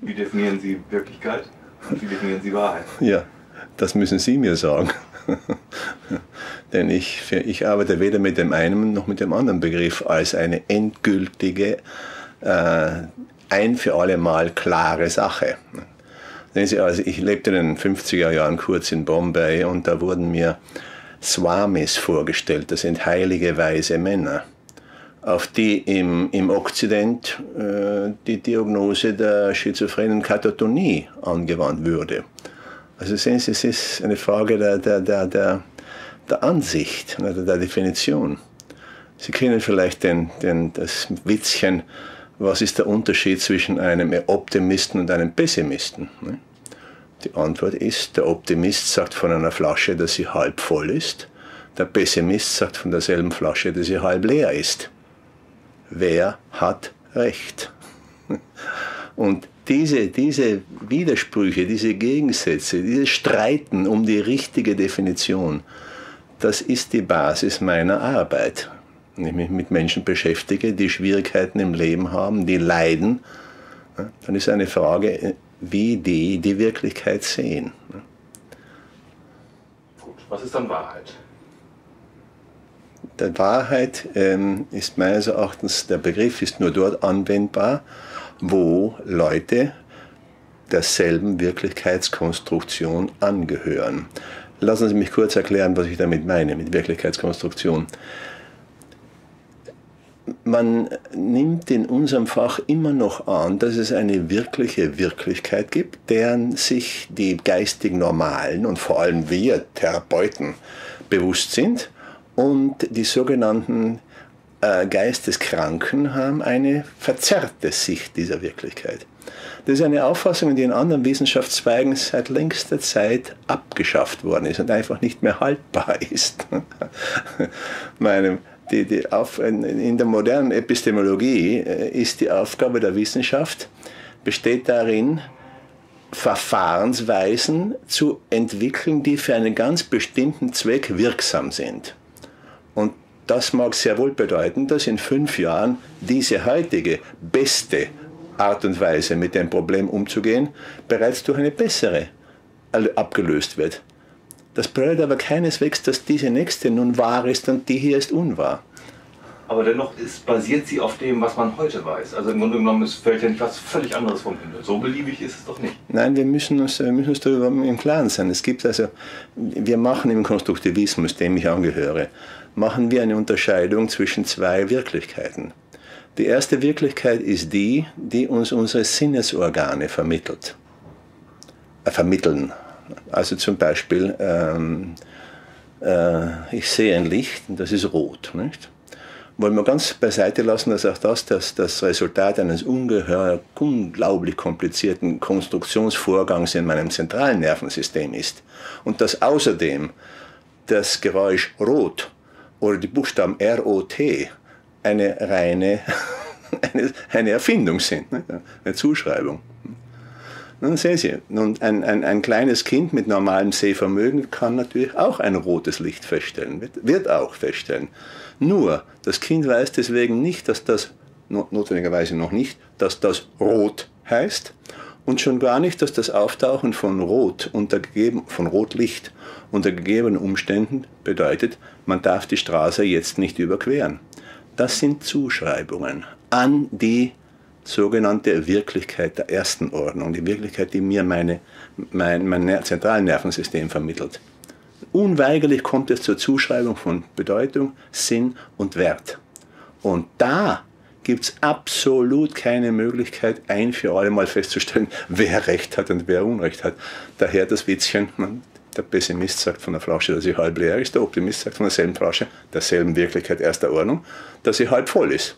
Wie definieren Sie Wirklichkeit und wie definieren Sie Wahrheit? Ja, das müssen Sie mir sagen. Denn ich arbeite weder mit dem einen noch mit dem anderen Begriff als eine endgültige, ein für alle Mal klare Sache. Sehen Sie, also ich lebte in den 50er Jahren kurz in Bombay und da wurden mir Swamis vorgestellt, das sind heilige weise Männer, auf die im Okzident die Diagnose der schizophrenen Katatonie angewandt würde. Also sehen Sie, es ist eine Frage der Ansicht, der Definition. Sie kennen vielleicht das Witzchen, was ist der Unterschied zwischen einem Optimisten und einem Pessimisten? Die Antwort ist, der Optimist sagt von einer Flasche, dass sie halb voll ist. Der Pessimist sagt von derselben Flasche, dass sie halb leer ist. Wer hat recht? Und diese Widersprüche, diese Gegensätze, dieses Streiten um die richtige Definition, das ist die Basis meiner Arbeit. Wenn ich mich mit Menschen beschäftige, die Schwierigkeiten im Leben haben, die leiden, dann ist eine Frage, wie die Wirklichkeit sehen. Gut, was ist dann Wahrheit? Der Wahrheit ist meines Erachtens, der Begriff ist nur dort anwendbar, wo Leute derselben Wirklichkeitskonstruktion angehören. Lassen Sie mich kurz erklären, was ich damit meine, mit Wirklichkeitskonstruktion. Man nimmt in unserem Fach immer noch an, dass es eine wirkliche Wirklichkeit gibt, deren sich die geistig Normalen und vor allem wir Therapeuten bewusst sind, und die sogenannten Geisteskranken haben eine verzerrte Sicht dieser Wirklichkeit. Das ist eine Auffassung, die in anderen Wissenschaftszweigen seit längster Zeit abgeschafft worden ist und einfach nicht mehr haltbar ist. In der modernen Epistemologie ist die Aufgabe der Wissenschaft, besteht darin, Verfahrensweisen zu entwickeln, die für einen ganz bestimmten Zweck wirksam sind. Und das mag sehr wohl bedeuten, dass in 5 Jahren diese heutige beste Art und Weise, mit dem Problem umzugehen, bereits durch eine bessere abgelöst wird. Das bedeutet aber keineswegs, dass diese nächste nun wahr ist und die hier ist unwahr. Aber dennoch basiert sie auf dem, was man heute weiß. Also im Grunde genommen fällt ja nicht was völlig anderes vom Himmel. So beliebig ist es doch nicht. Nein, wir müssen uns darüber im Klaren sein. Wir machen im Konstruktivismus, dem ich angehöre, machen wir eine Unterscheidung zwischen 2 Wirklichkeiten. Die erste Wirklichkeit ist die uns unsere Sinnesorgane vermitteln. Also zum Beispiel, ich sehe ein Licht und das ist rot. Nicht? Wollen wir ganz beiseite lassen, dass auch das Resultat eines unglaublich komplizierten Konstruktionsvorgangs in meinem zentralen Nervensystem ist. Und dass außerdem das Geräusch rot oder die Buchstaben R-O-T eine reine eine Erfindung sind, eine Zuschreibung. Nun sehen Sie, ein kleines Kind mit normalem Sehvermögen kann natürlich auch ein rotes Licht feststellen, wird auch feststellen. Nur, das Kind weiß deswegen nicht, dass das, notwendigerweise noch nicht, dass das rot heißt und schon gar nicht, dass das Auftauchen von Rotlicht unter gegebenen Umständen bedeutet, man darf die Straße jetzt nicht überqueren. Das sind Zuschreibungen an die sogenannte Wirklichkeit der ersten Ordnung, die Wirklichkeit, die mir mein Zentralnervensystem vermittelt. Unweigerlich kommt es zur Zuschreibung von Bedeutung, Sinn und Wert. Und da gibt es absolut keine Möglichkeit, ein für alle Mal festzustellen, wer Recht hat und wer Unrecht hat. Daher das Witzchen, der Pessimist sagt von der Flasche, dass sie halb leer ist, der Optimist sagt von derselben Flasche, derselben Wirklichkeit erster Ordnung, dass sie halb voll ist.